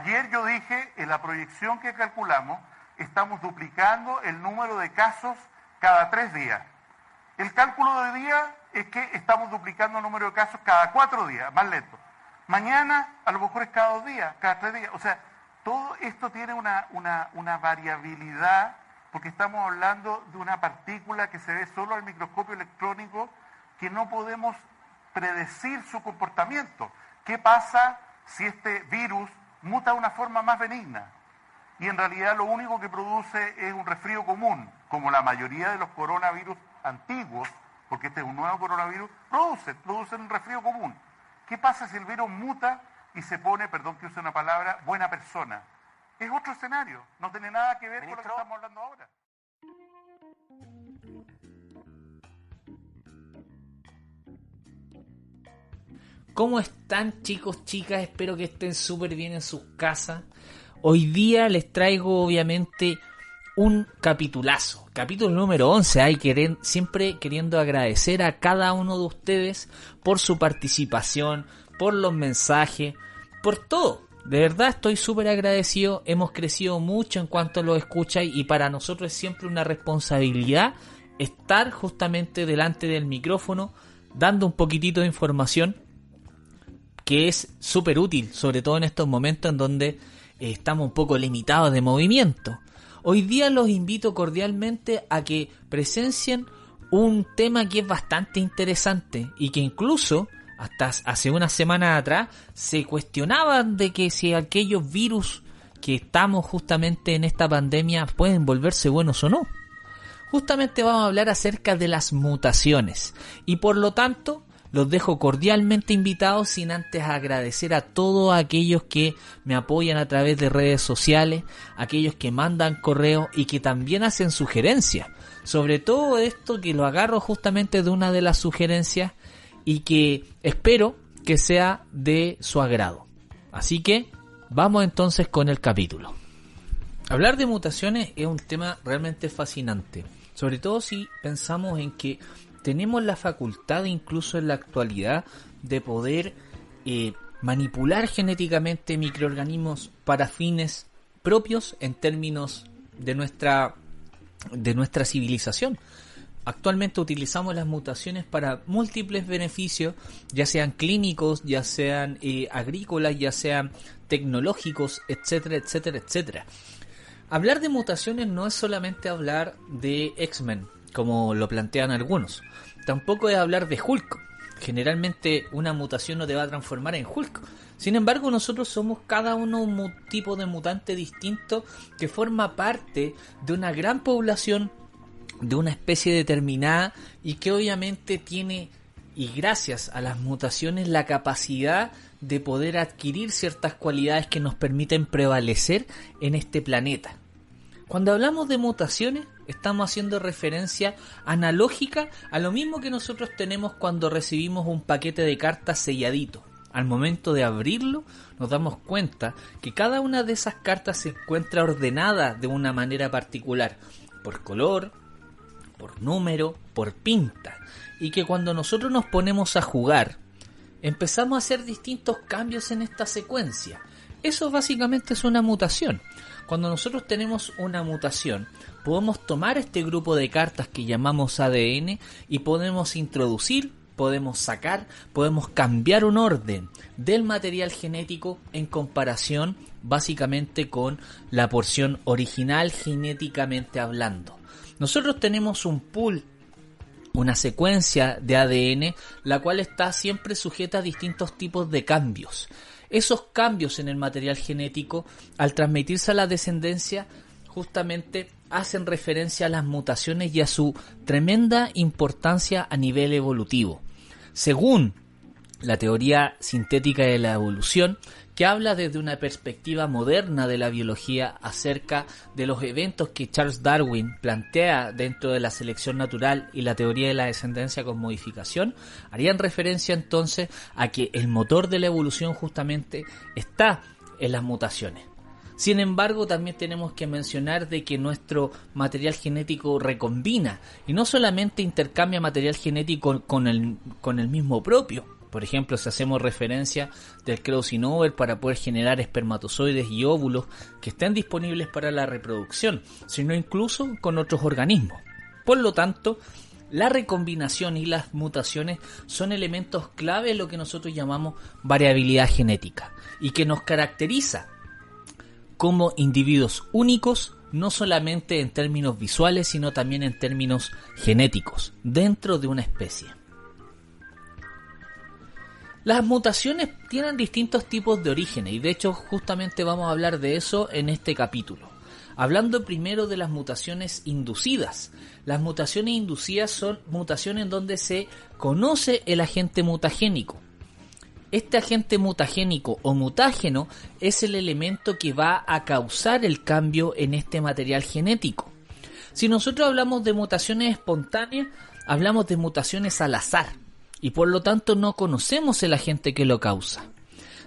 Ayer yo dije, en la proyección que calculamos, estamos duplicando el número de casos cada 3 días. El cálculo de hoy día es que estamos duplicando el número de casos cada 4 días, más lento. Mañana a lo mejor es cada 2 días, cada 3 días. O sea, todo esto tiene una variabilidad, porque estamos hablando de una partícula que se ve solo al microscopio electrónico, que no podemos predecir su comportamiento. ¿Qué pasa si este virus muta de una forma más benigna? Y en realidad lo único que produce es un resfrío común, como la mayoría de los coronavirus antiguos, porque este es un nuevo coronavirus, producen un resfrío común. ¿Qué pasa si el virus muta y se pone, perdón que use una palabra, buena persona? Es otro escenario, no tiene nada que ver con lo que estamos hablando ahora. ¿Cómo están, chicos, chicas? Espero que estén súper bien en sus casas. Hoy día les traigo, obviamente, un capitulazo. Capítulo número 11. Siempre queriendo agradecer a cada uno de ustedes por su participación, por los mensajes, por todo. De verdad estoy súper agradecido. Hemos crecido mucho en cuanto lo escucháis y para nosotros es siempre una responsabilidad estar justamente delante del micrófono dando un poquitito de información que es súper útil, sobre todo en estos momentos en donde estamos un poco limitados de movimiento. Hoy día los invito cordialmente a que presencien un tema que es bastante interesante y que incluso hasta hace unas semanas atrás se cuestionaban de que si aquellos virus que estamos justamente en esta pandemia pueden volverse buenos o no. Justamente vamos a hablar acerca de las mutaciones y por lo tanto los dejo cordialmente invitados, sin antes agradecer a todos aquellos que me apoyan a través de redes sociales, aquellos que mandan correos y que también hacen sugerencias. Sobre todo esto que lo agarro justamente de una de las sugerencias y que espero que sea de su agrado. Así que vamos entonces con el capítulo. Hablar de mutaciones es un tema realmente fascinante, sobre todo si pensamos en que tenemos la facultad incluso en la actualidad de poder manipular genéticamente microorganismos para fines propios en términos de nuestra civilización. Actualmente utilizamos las mutaciones para múltiples beneficios, ya sean clínicos, ya sean agrícolas, ya sean tecnológicos, etcétera, etcétera, etcétera. Hablar de mutaciones no es solamente hablar de X-Men, como lo plantean algunos. Tampoco es hablar de Hulk. Generalmente una mutación no te va a transformar en Hulk. Sin embargo, nosotros somos cada uno un tipo de mutante distinto que forma parte de una gran población, de una especie determinada y que obviamente tiene, y gracias a las mutaciones, la capacidad de poder adquirir ciertas cualidades que nos permiten prevalecer en este planeta. Cuando hablamos de mutaciones, estamos haciendo referencia analógica a lo mismo que nosotros tenemos cuando recibimos un paquete de cartas selladito. Al momento de abrirlo, nos damos cuenta que cada una de esas cartas se encuentra ordenada de una manera particular, por color, por número, por pinta, y que cuando nosotros nos ponemos a jugar, empezamos a hacer distintos cambios en esta secuencia. Eso básicamente es una mutación. Cuando nosotros tenemos una mutación, podemos tomar este grupo de cartas que llamamos ADN y podemos introducir, podemos sacar, podemos cambiar un orden del material genético en comparación básicamente con la porción original genéticamente hablando. Nosotros tenemos un pool, una secuencia de ADN, la cual está siempre sujeta a distintos tipos de cambios. Esos cambios en el material genético, al transmitirse a la descendencia, justamente hacen referencia a las mutaciones y a su tremenda importancia a nivel evolutivo. Según la teoría sintética de la evolución, que habla desde una perspectiva moderna de la biología acerca de los eventos que Charles Darwin plantea dentro de la selección natural y la teoría de la descendencia con modificación, harían referencia entonces a que el motor de la evolución justamente está en las mutaciones. Sin embargo, también tenemos que mencionar de que nuestro material genético recombina y no solamente intercambia material genético con el mismo propio, Por ejemplo, si hacemos referencia del crossing over para poder generar espermatozoides y óvulos que estén disponibles para la reproducción, sino incluso con otros organismos. Por lo tanto, la recombinación y las mutaciones son elementos clave en lo que nosotros llamamos variabilidad genética y que nos caracteriza como individuos únicos, no solamente en términos visuales, sino también en términos genéticos, dentro de una especie. Las mutaciones tienen distintos tipos de orígenes y de hecho justamente vamos a hablar de eso en este capítulo. Hablando primero de las mutaciones inducidas. Las mutaciones inducidas son mutaciones en donde se conoce el agente mutagénico. Este agente mutagénico o mutágeno es el elemento que va a causar el cambio en este material genético. Si nosotros hablamos de mutaciones espontáneas, hablamos de mutaciones al azar y por lo tanto no conocemos el agente que lo causa.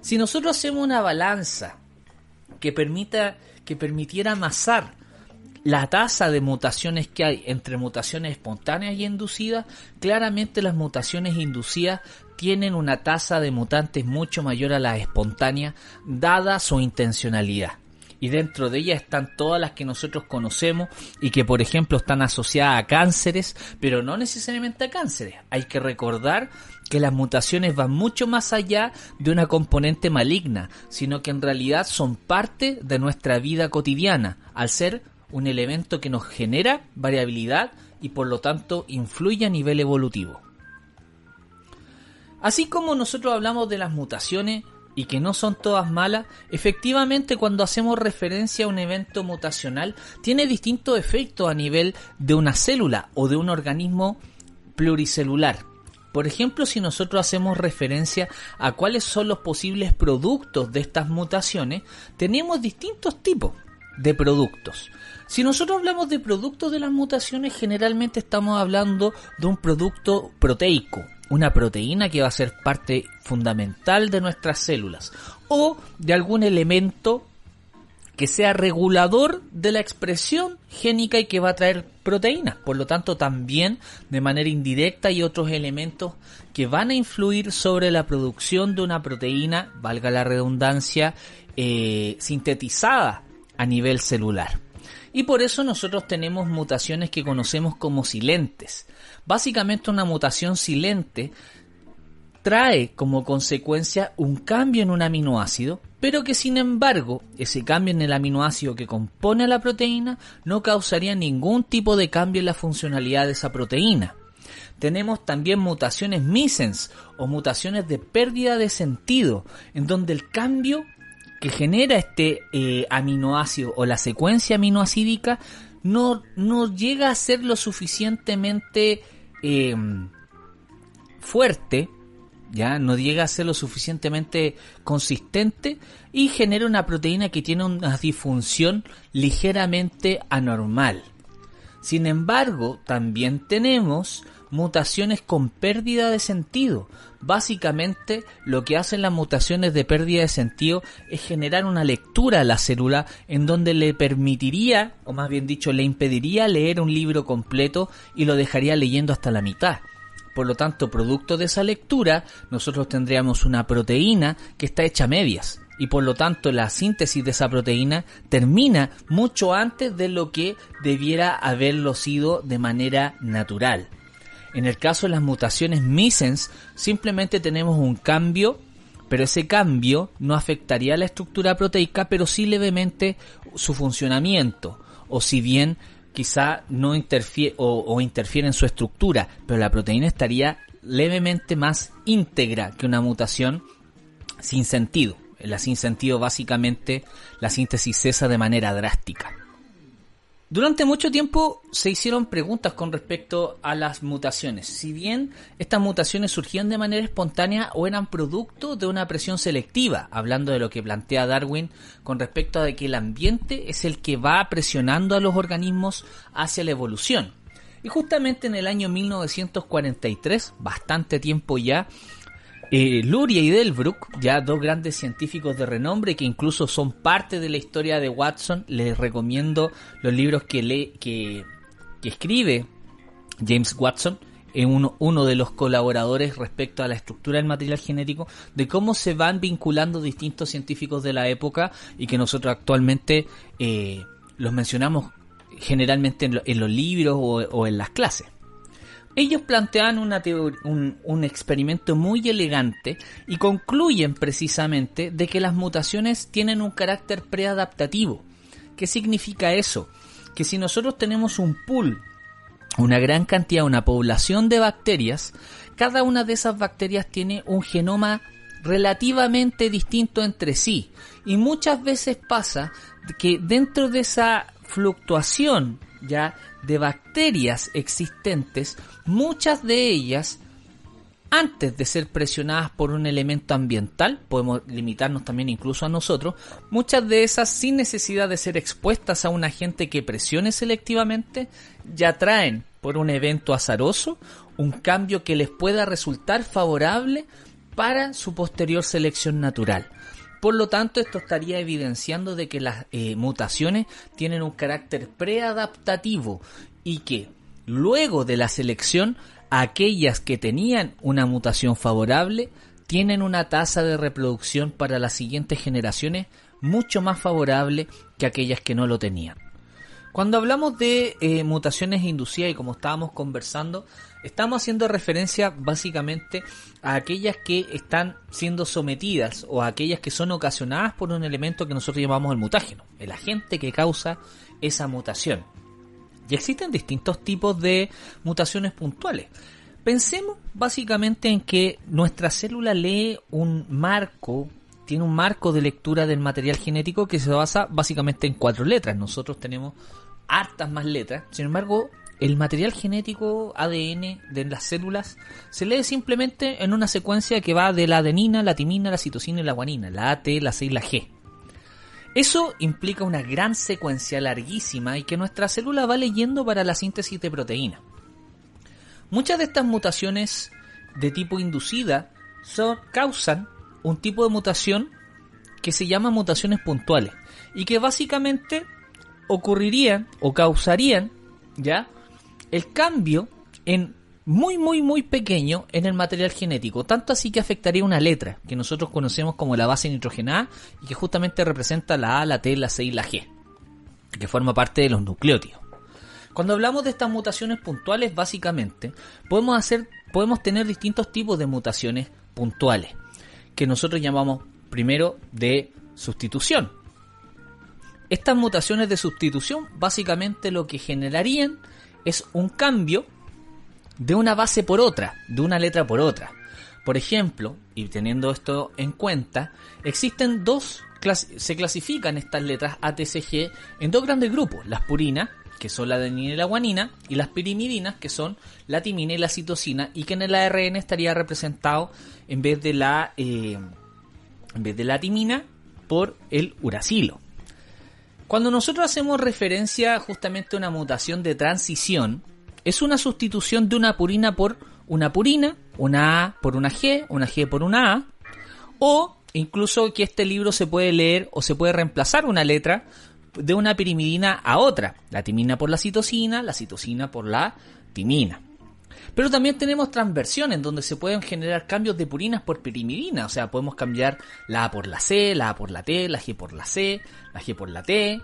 Si nosotros hacemos una balanza que permitiera amasar la tasa de mutaciones que hay entre mutaciones espontáneas y inducidas, claramente las mutaciones inducidas tienen una tasa de mutantes mucho mayor a la espontánea, dada su intencionalidad. Y dentro de ellas están todas las que nosotros conocemos y que, por ejemplo, están asociadas a cánceres, pero no necesariamente a cánceres. Hay que recordar que las mutaciones van mucho más allá de una componente maligna, sino que en realidad son parte de nuestra vida cotidiana, al ser un elemento que nos genera variabilidad y por lo tanto influye a nivel evolutivo. Así como nosotros hablamos de las mutaciones y que no son todas malas, efectivamente cuando hacemos referencia a un evento mutacional tiene distintos efectos a nivel de una célula o de un organismo pluricelular. Por ejemplo, si nosotros hacemos referencia a cuáles son los posibles productos de estas mutaciones, tenemos distintos tipos de productos. Si nosotros hablamos de productos de las mutaciones, generalmente estamos hablando de un producto proteico, una proteína que va a ser parte fundamental de nuestras células, o de algún elemento que sea regulador de la expresión génica y que va a traer proteínas. Por lo tanto, también de manera indirecta hay otros elementos que van a influir sobre la producción de una proteína, valga la redundancia, sintetizada a nivel celular. Y por eso nosotros tenemos mutaciones que conocemos como silentes. Básicamente una mutación silente trae como consecuencia un cambio en un aminoácido, pero que sin embargo ese cambio en el aminoácido que compone a la proteína no causaría ningún tipo de cambio en la funcionalidad de esa proteína. Tenemos también mutaciones missense o mutaciones de pérdida de sentido, en donde el cambio que genera este aminoácido o la secuencia aminoacídica no llega a ser lo suficientemente fuerte, ya no llega a ser lo suficientemente consistente y genera una proteína que tiene una disfunción ligeramente anormal. Sin embargo, también tenemos mutaciones con pérdida de sentido. Básicamente, lo que hacen las mutaciones de pérdida de sentido es generar una lectura a la célula en donde le permitiría, o más bien dicho, le impediría leer un libro completo y lo dejaría leyendo hasta la mitad. Por lo tanto, producto de esa lectura, nosotros tendríamos una proteína que está hecha a medias. Y por lo tanto la síntesis de esa proteína termina mucho antes de lo que debiera haberlo sido de manera natural. En el caso de las mutaciones missense, simplemente tenemos un cambio, pero ese cambio no afectaría la estructura proteica, pero sí levemente su funcionamiento, o si bien quizá no interfiere o interfiere en su estructura, pero la proteína estaría levemente más íntegra que una mutación sin sentido. En la sin sentido, básicamente, la síntesis cesa de manera drástica. Durante mucho tiempo se hicieron preguntas con respecto a las mutaciones. Si bien estas mutaciones surgían de manera espontánea o eran producto de una presión selectiva, hablando de lo que plantea Darwin con respecto a de que el ambiente es el que va presionando a los organismos hacia la evolución. Y justamente en el año 1943, bastante tiempo ya, Luria y Delbruck, ya dos grandes científicos de renombre que incluso son parte de la historia de Watson, les recomiendo los libros que escribe James Watson, uno de los colaboradores respecto a la estructura del material genético, de cómo se van vinculando distintos científicos de la época y que nosotros actualmente los mencionamos generalmente en los libros o en las clases. Ellos plantean un experimento muy elegante y concluyen precisamente de que las mutaciones tienen un carácter preadaptativo. ¿Qué significa eso? Que si nosotros tenemos un pool, una gran cantidad, una población de bacterias, cada una de esas bacterias tiene un genoma relativamente distinto entre sí. Y muchas veces pasa que dentro de esa fluctuación ya de bacterias existentes, muchas de ellas, antes de ser presionadas por un elemento ambiental, podemos limitarnos también incluso a nosotros, muchas de esas, sin necesidad de ser expuestas a un agente que presione selectivamente, ya traen por un evento azaroso un cambio que les pueda resultar favorable para su posterior selección natural. Por lo tanto, esto estaría evidenciando de que las mutaciones tienen un carácter preadaptativo y que luego de la selección, aquellas que tenían una mutación favorable tienen una tasa de reproducción para las siguientes generaciones mucho más favorable que aquellas que no lo tenían. Cuando hablamos de mutaciones inducidas y como estábamos conversando, estamos haciendo referencia básicamente a aquellas que están siendo sometidas o a aquellas que son ocasionadas por un elemento que nosotros llamamos el mutágeno, el agente que causa esa mutación. Y existen distintos tipos de mutaciones puntuales. Pensemos básicamente en que nuestra célula lee tiene un marco de lectura del material genético que se basa básicamente en 4 letras. Nosotros tenemos hartas más letras, sin embargo, el material genético ADN de las células se lee simplemente en una secuencia que va de la adenina, la timina, la citosina y la guanina, la A, T, la C y la G. Eso implica una gran secuencia larguísima y que nuestra célula va leyendo para la síntesis de proteínas. Muchas de estas mutaciones de tipo inducida causan un tipo de mutación que se llama mutaciones puntuales y que básicamente ocurrirían o causarían ya el cambio en muy pequeño en el material genético, tanto así que afectaría una letra que nosotros conocemos como la base nitrogenada y que justamente representa la A, la T, la C y la G, que forma parte de los nucleótidos. Cuando hablamos de estas mutaciones puntuales, básicamente podemos tener distintos tipos de mutaciones puntuales que nosotros llamamos primero de sustitución. Estas mutaciones de sustitución básicamente lo que generarían es un cambio de una base por otra, de una letra por otra. Por ejemplo, y teniendo esto en cuenta, existen se clasifican estas letras A, T, C, G en 2 grandes grupos, las purinas, que son la adenina y la guanina, y las pirimidinas, que son la timina y la citosina, y que en el ARN estaría representado en vez de la timina por el uracilo. Cuando nosotros hacemos referencia justamente a una mutación de transición, es una sustitución de una purina por una purina, una A por una G por una A, o incluso que este libro se puede leer o se puede reemplazar una letra de una pirimidina a otra, la timina por la citosina por la timina. Pero también tenemos transversiones donde se pueden generar cambios de purinas por pirimidina, o sea, podemos cambiar la A por la C, la A por la T, la G por la C, la G por la T,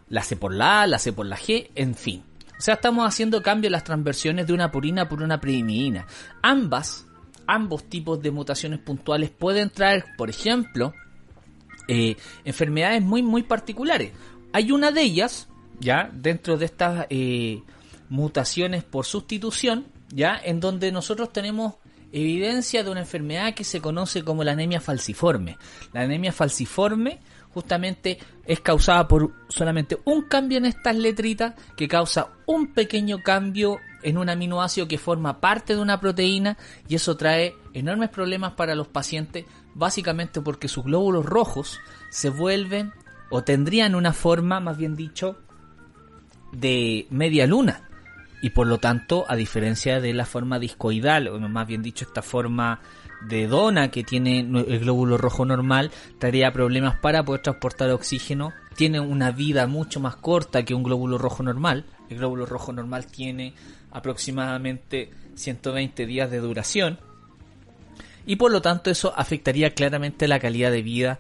la C por la A, la C por la G, en fin. O sea, estamos haciendo cambios en las transversiones de una purina por una pirimidina. Ambos tipos de mutaciones puntuales pueden traer, por ejemplo, enfermedades muy particulares. Hay una de ellas, ya dentro de estas mutaciones por sustitución, ya en donde nosotros tenemos evidencia de una enfermedad que se conoce como la anemia falciforme. La anemia falciforme justamente es causada por solamente un cambio en estas letritas que causa un pequeño cambio en un aminoácido que forma parte de una proteína, y eso trae enormes problemas para los pacientes, básicamente porque sus glóbulos rojos se vuelven o tendrían una forma, más bien dicho, de media luna. Y por lo tanto, a diferencia de la forma discoidal, o más bien dicho, esta forma de dona que tiene el glóbulo rojo normal, traería problemas para poder transportar oxígeno. Tiene una vida mucho más corta que un glóbulo rojo normal. El glóbulo rojo normal tiene aproximadamente 120 días de duración, y por lo tanto eso afectaría claramente la calidad de vida